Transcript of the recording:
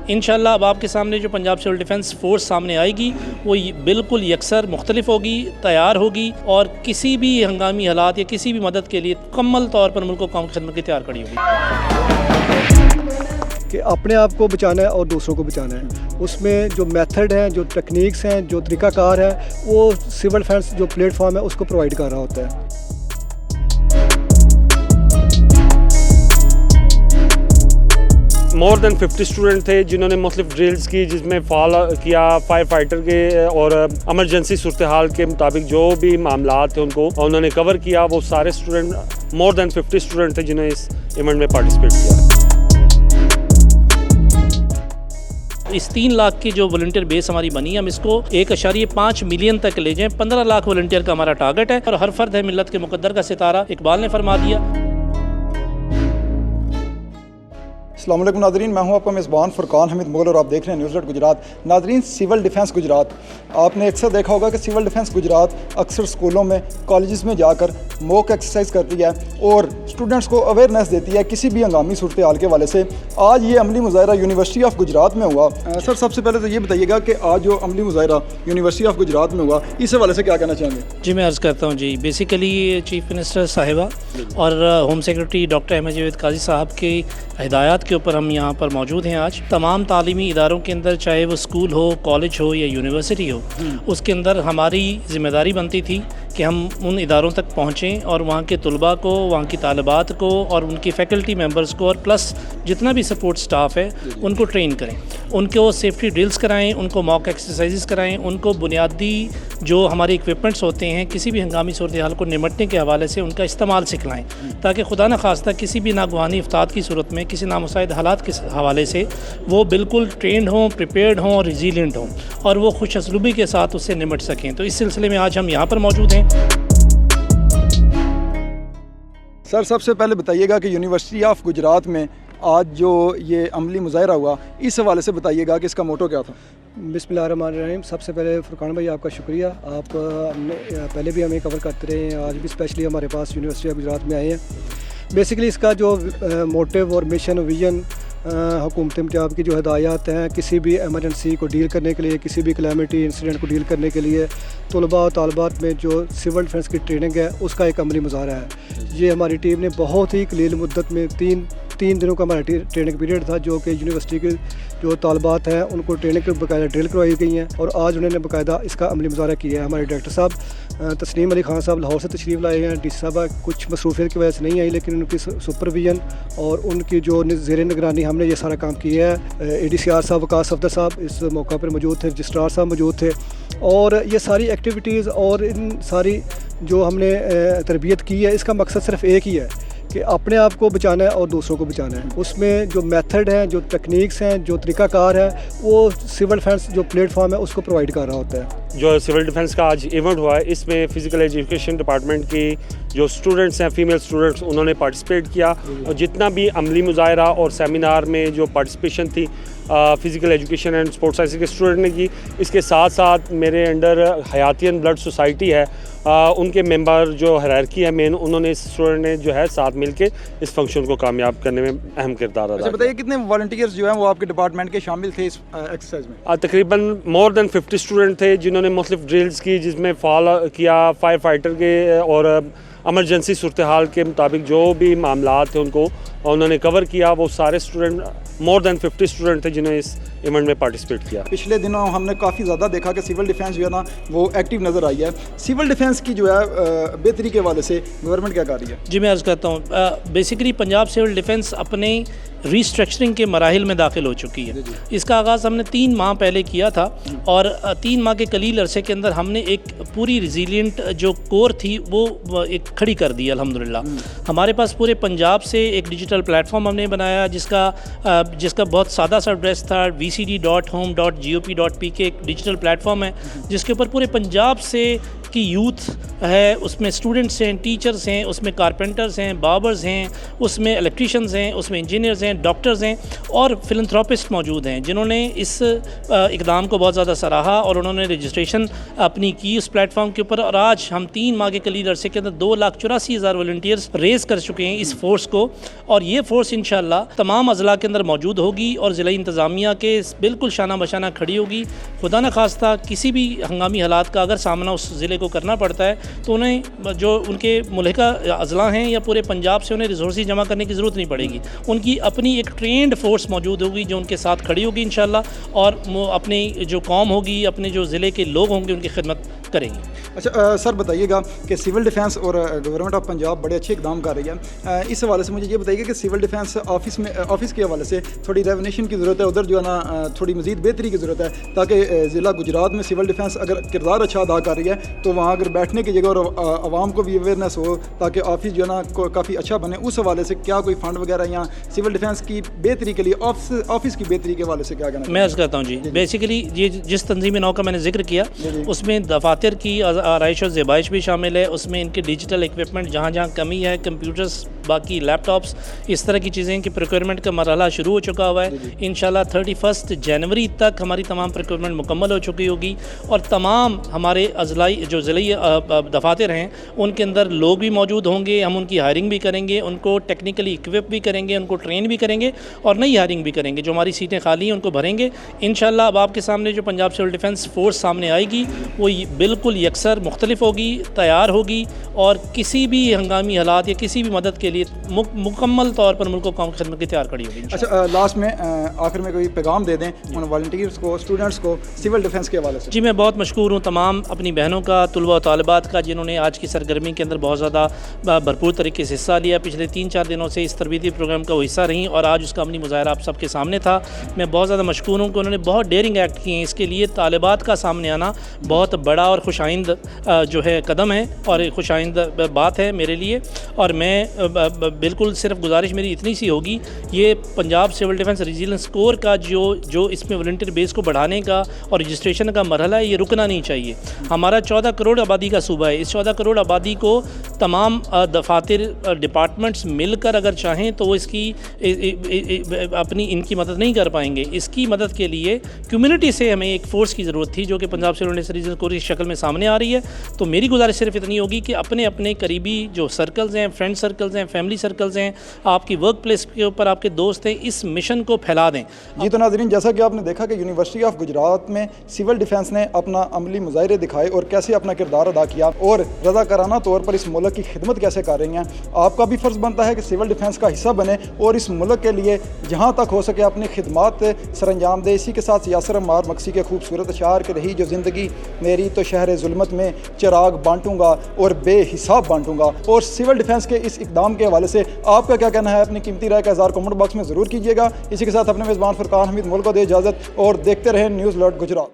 इंशाल्लाह अब आपके सामने जो पंजाब सिविल डिफेंस फोर्स सामने आएगी वो बिल्कुल यकसर मुख्तलिफ होगी, तैयार होगी और किसी भी हंगामी हालात या किसी भी मदद के लिए मुकम्मल तौर पर मुल्क को कौम की खिदमत की तैयार खड़ी होगी कि अपने आप को बचाना है और दूसरों को बचाना है। उसमें जो मेथड हैं, जो टेक्निक्स हैं, जो तरीक़ाकार है, वो सिविल डिफेंस जो प्लेटफॉर्म है उसको प्रोवाइड कर रहा होता है। मोर देन 50 स्टूडेंट थे जिन्होंने मुख्तलिफ ड्रिल्स की, जिसमें फॉलो किया फायर फाइटर के और एमरजेंसी सूरत हाल के मुताबिक जो भी मामला थे उनको उन्होंने कवर किया। वो सारे स्टूडेंट मोर देन 50 स्टूडेंट थे जिन्होंने इस इवेंट में पार्टिसिपेट किया। इस 3 लाख की जो वॉलंटियर बेस हमारी बनी है, हम इसको 1.5 मिलियन तक ले जाएं। 15 लाख वॉलंटियर का हमारा टारगेट है और हर फर्द है मिल्लत के मुकद्दर का सितारा, इकबाल ने फरमा दिया। अस्सलाम वालेकुम नाज़रीन, मैं हूं आपका मेज़बान फ़ुरकान हमीद मुग़ल और आप देख रहे हैं न्यूज़ गुजरात। नाज़रीन, सिविल डिफेंस गुजरात, आपने अक्सर देखा होगा कि सिविल डिफेंस गुजरात अक्सर स्कूलों में, कॉलेजेस में जाकर मॉक एक्सरसाइज करती है और स्टूडेंट्स को अवेयरनेस देती है किसी भी हंगामी सूरत हाल के हवाले से। आज ये अमली मुज़ाहिरा यूनिवर्सिटी ऑफ गुजरात में हुआ। सर, सबसे पहले तो ये बताइएगा कि आज जो अमली मुज़ाहिरा यूनिवर्सिटी ऑफ गुजरात में हुआ, इस हवाले से क्या कहना चाहेंगे? जी, मैं अर्ज़ करता हूँ जी। बेसिकली चीफ मिनिस्टर साहिबा और home secretary doctor Ahmad Javed Qazi साहब की हिदायत के ऊपर हम यहाँ पर मौजूद हैं। आज तमाम तालीमी इदारों के अंदर, चाहे वो स्कूल हो, कॉलेज हो या यूनिवर्सिटी हो, उसके अंदर हमारी ज़िम्मेदारी बनती थी कि हम उन इदारों तक पहुँचें और वहाँ के तलबा को, वहाँ की तालिबात को और उनकी फ़ैकल्टी मेंबर्स को और प्लस जितना भी सपोर्ट स्टाफ है उनको ट्रेन करें, उनको सेफ्टी ड्रिल्स कराएं, उनको मॉक एक्सरसाइजेस कराएं, उनको बुनियादी जो हमारे इक्विपमेंट्स होते हैं किसी भी हंगामी सूरत हाल को निमटने के हवाले से उनका इस्तेमाल सिखलाएं, ताकि खुदा न खास्ता किसी भी नागवानी इफ्ताद की सूरत में, किसी नामुसाइद हालात के हवाले से वो बिल्कुल ट्रेंड हों, प्रिपेयर्ड हों और रिजिलियंट हों और वो खुश असलूबी के साथ उससे निमट सकें। तो इस सिलसिले में आज हम यहाँ पर मौजूद हैं। सर, सबसे पहले बताइएगा कि यूनिवर्सिटी ऑफ गुजरात में आज जो ये अमली मुज़ाहिरा हुआ, इस हवाले से बताइएगा कि इसका मोटो क्या था? बिस्मिल्लाहिर्रहमानिर्रहीम। सबसे पहले फुरकान भाई आपका शुक्रिया। आप हमने पहले भी हमें कवर करते रहे हैं, आज भी स्पेशली हमारे पास यूनिवर्सिटी ऑफ गुजरात में आए हैं। बेसिकली इसका जो मोटिव और मिशन, विजन, हुकूमत पंजाब की जो हिदायत हैं किसी भी एमरजेंसी को डील करने के लिए, किसी भी क्लैमिटी इंसिडेंट को डील करने के लिए तलबा और तालबात में जो सिविल डिफेंस की ट्रेनिंग है उसका एक अमली मुज़ाहिरा है। ये हमारी टीम ने बहुत ही कलील मुद्दत में तीन दिनों का हमारा ट्रेनिंग पीरियड था, जो कि यूनिवर्सिटी के जो तालबात हैं उनको ट्रेनिंग के बाकायदा ड्रिल करवाई गई हैं और आज उन्होंने बाकायदा इसका अमली मुज़ाहिरा किया है। हमारे डायरेक्टर साहब तस्नीम अली खान साहब लाहौर से तशरीफ़ लाए हैं। डी साहब कुछ मसरूफियत की वजह से नहीं आई, लेकिन उनकी सुपरविजन और उनकी जो ज़ेर निगरानी हमने ये सारा काम किया है। ADCR साहब वकास सफदर साहब इस मौका पर मौजूद थे, रजिस्ट्रार साहब मौजूद थे और ये सारी एक्टिविटीज़ और इन सारी जो हमने तरबियत की है, इसका मकसद सिर्फ एक ही है कि अपने आप को बचाना है और दूसरों को बचाना है। उसमें जो मेथड हैं, जो टेक्निक्स हैं, जो तरीक़ाकार है, वो सिविल डिफेंस जो प्लेटफॉर्म है उसको प्रोवाइड कर रहा होता है। जो सिविल डिफेंस का आज इवेंट हुआ है, इसमें फ़िज़िकल एजुकेशन डिपार्टमेंट की जो स्टूडेंट्स हैं, फ़ीमेल स्टूडेंट्स, उन्होंने पार्टिसिपेट किया और जितना भी अमली मुज़ाहिरा और सेमिनार में जो पार्टिसिपेशन थी physical education and sports science के स्टूडेंट ने की। इसके साथ साथ मेरे अंडर हयातियन ब्लड सोसाइटी है, उनके मेंबर जो हायरार्की है मेन, उन्होंने इस स्टूडेंट ने जो है साथ मिलके इस फंक्शन को कामयाब करने में अहम किरदार अदा किया। बताइए, कितने वॉलंटियर्स जो हैं वो आपके डिपार्टमेंट के शामिल थे इस एक्सरसाइज में? तकरीबन मोर देन 50 स्टूडेंट थे जिन्होंने मुख्तलिफ ड्रिल्स की, जिसमें फॉलो किया फायर फाइटर के और एमरजेंसी सूरत हाल के मुताबिक जो भी मामला थे उनको उन्होंने कवर किया। वो सारे स्टूडेंट मोर देन 50 स्टूडेंट थे जिन्होंने इस इवेंट में पार्टिसिपेट किया। पिछले दिनों हमने काफ़ी ज़्यादा देखा कि सिविल डिफेंस जो है ना वो एक्टिव नज़र आई है। सिविल डिफेंस की जो है बेहतरी के हवाले से गवर्नमेंट क्या कर रही है? जी, मैं अर्ज़ करता हूँ। बेसिकली पंजाब सिविल डिफेंस अपने रीस्ट्रक्चरिंग के मराहिल में दाखिल हो चुकी है। इसका आगाज़ हमने 3 माह पहले किया था और 3 माह के कलील अरसे के अंदर हमने एक पूरी रिजिलियंट जो कोर थी वो एक खड़ी कर दी अल्हम्दुलिल्लाह। हमारे पास पूरे पंजाब से एक डिजिटल प्लेटफॉर्म हमने बनाया जिसका बहुत सादा सा एड्रेस था vcd.home.gop.pk। एक डिजिटल प्लेटफॉर्म है जिसके ऊपर पूरे पंजाब से वक्त की यूथ है, उसमें स्टूडेंट्स हैं, टीचर्स हैं, उसमें कारपेंटर्स हैं, बार्बर्स हैं, उसमें इलेक्ट्रीशियंस हैं, उसमें इंजीनियर्स हैं, डॉक्टर्स हैं और फिलंथ्रोपिस्ट मौजूद हैं जिन्होंने इस इकदाम को बहुत ज़्यादा सराहा और उन्होंने रजिस्ट्रेशन अपनी की उस प्लेटफॉर्म के ऊपर। और आज हम 3 माह के कलील अरसे के अंदर 2,84,000 वॉलंटियर्स रेज़ कर चुके हैं इस फोर्स को, और ये फोर्स इंशाल्लाह तमाम अज़ला के अंदर मौजूद होगी और ज़िला इंतज़ामिया के बिल्कुल शाना बशाना खड़ी होगी। खुदा न खास्ता किसी भी हंगामी हालात का अगर सामना उस ज़िले को करना पड़ता है तो उन्हें जो उनके मुल्का अज़ला हैं या पूरे पंजाब से उन्हें रिसोर्स जमा करने की ज़रूरत नहीं पड़ेगी। उनकी अपनी एक ट्रेंड फोर्स मौजूद होगी जो उनके साथ खड़ी होगी इंशाल्लाह, और वो अपनी जो कौम होगी, अपने जो ज़िले के लोग होंगे उनकी खिदमत करेंगी। अच्छा सर, बताइएगा कि सिविल डिफेंस और गवर्नमेंट ऑफ पंजाब बड़े अच्छे इकदाम कर रही है। इस हवाले से मुझे ये बताइए कि सिविल डिफेंस ऑफिस के हवाले से थोड़ी रेवनेशन की ज़रूरत है, उधर जो है ना थोड़ी मज़ीद बेहतरी की ज़रूरत है, ताकि ज़िला गुजरात में सिविल डिफेंस अगर किरदार अच्छा अदा कर रही है तो वहाँ अगर बैठने की जगह और आवाम को भी अवेयरनेस हो ताकि ऑफिस जो है ना काफ़ी अच्छा बने। उस हवाले से क्या कोई फंड वगैरह या सिविल डिफेंस की बेहतरी के लिए ऑफिस की बेहतरी के हवाले से क्या कहना? मैं अर्ज़ करता हूँ जी, बेसिकली ये जिस तंजीम नौ का मैंने जिक्र किया उसमें दफातर की आरइश और ज़ेबाइश भी शामिल है, उसमें इनके डिजिटल इक्विपमेंट जहाँ जहाँ कमी है, कंप्यूटर्स, बाकी लैपटॉप्स, इस तरह की चीज़ें कि प्रोक्योरमेंट का मरहला शुरू हो चुका हुआ है। इंशाल्लाह 31 जनवरी तक हमारी तमाम प्रोक्योरमेंट मुकम्मल हो चुकी होगी और तमाम हमारे अजलाई जो ज़िली दफातर हैं उनके अंदर लोग भी मौजूद होंगे। हम उनकी हायरिंग भी करेंगे, उनको टेक्निकली इक्विप भी करेंगे, उनको ट्रेन भी करेंगे और नई हायरिंग भी करेंगे। जो हमारी सीटें खाली हैं उनको भरेंगे इंशाल्लाह। अब आपके सामने जो पंजाब सिविल डिफेंस फोर्स सामने आएगी वो बिल्कुल यकसर मुख्तलिफ होगी, तैयार होगी और किसी भी हंगामी हालात या किसी भी मदद के लिए मुकम्मल तौर पर मुल्क को कौम की खिदमत की तैयार खड़ी होगी। अच्छा, लास्ट में आखिर में कोई पैगाम दे दें उन वॉलंटियर्स को, स्टूडेंट्स को सिविल डिफेंस के हवाले से? जी, मैं बहुत मशकूर हूँ तमाम अपनी बहनों का, तुलबा और तालिबात का, जिन्होंने आज की सरगर्मी के अंदर बहुत ज़्यादा भरपूर तरीके से हिस्सा लिया। पिछले 3-4 दिनों से इस तरबीती प्रोग्राम का वो हिस्सा रहीं और आज उसका अमली मुजाहरा आप सबके सामने था। मैं बहुत ज़्यादा मशकूर हूँ कि उन्होंने बहुत डेयरिंग एक्ट किए हैं। इसके लिए तालिबात का सामने आना बहुत बड़ा और खुशाइंद जो है कदम है और खुशाइंद बात है मेरे लिए। और मैं बिल्कुल सिर्फ गुजारिश मेरी इतनी सी होगी, ये Punjab civil defence resilience corps का जो इसमें वॉलंटियर बेस को बढ़ाने का और रजिस्ट्रेशन का मरहला है, ये रुकना नहीं चाहिए। हमारा 14 करोड़ आबादी का सूबा है। इस 14 करोड़ आबादी को तमाम दफातर डिपार्टमेंट्स मिलकर अगर चाहें तो वो इसकी अपनी इनकी मदद नहीं कर पाएंगे। इसकी मदद के लिए कम्युनिटी से हमें एक फ़ोर्स की ज़रूरत थी जो कि Punjab civil defence resilience corps की शक्ल में सामने आ रही है। तो मेरी गुजारिश सिर्फ इतनी होगी कि अपने अपने करीबी जो सर्कल्स हैं, फ्रेंड सर्कल्स हैं, फैमिली सर्कल्स हैं, आपकी वर्क प्लेस के ऊपर आपके दोस्त हैं, इस मिशन को फैला दें। जी तो नाज़रीन, जैसा कि आपने देखा कि यूनिवर्सिटी ऑफ गुजरात में सिविल डिफेंस ने अपना अमली मुजाहिरे दिखाए और कैसे अपना किरदार अदा किया और रज़ाकाराना तौर पर इस मुल्क की खिदमत कैसे कर रही हैं। आपका भी फ़र्ज़ बनता है कि सिविल डिफेंस का हिस्सा बने और इस मुल्क के लिए जहाँ तक हो सके अपनी खिदमत सर अंजाम दे। इसी के साथ यासर अम्मार मक्सी के खूबसूरत अशार के रही जो ज़िंदगी मेरी तो शहर जुल्मत में चिराग बांटूंगा और बेहिसाब बांटूंगा। और सिविल डिफेंस के इस इकदाम के हवाले से आपका क्या कहना है? अपनी कीमती राय का इज़हार कमेंट बॉक्स में ज़रूर कीजिएगा। इसी के साथ अपने मेज़बान फुरकान हमीद मुल्क को दे इजाज़त और देखते रहें न्यूज़ अलर्ट गुजरात।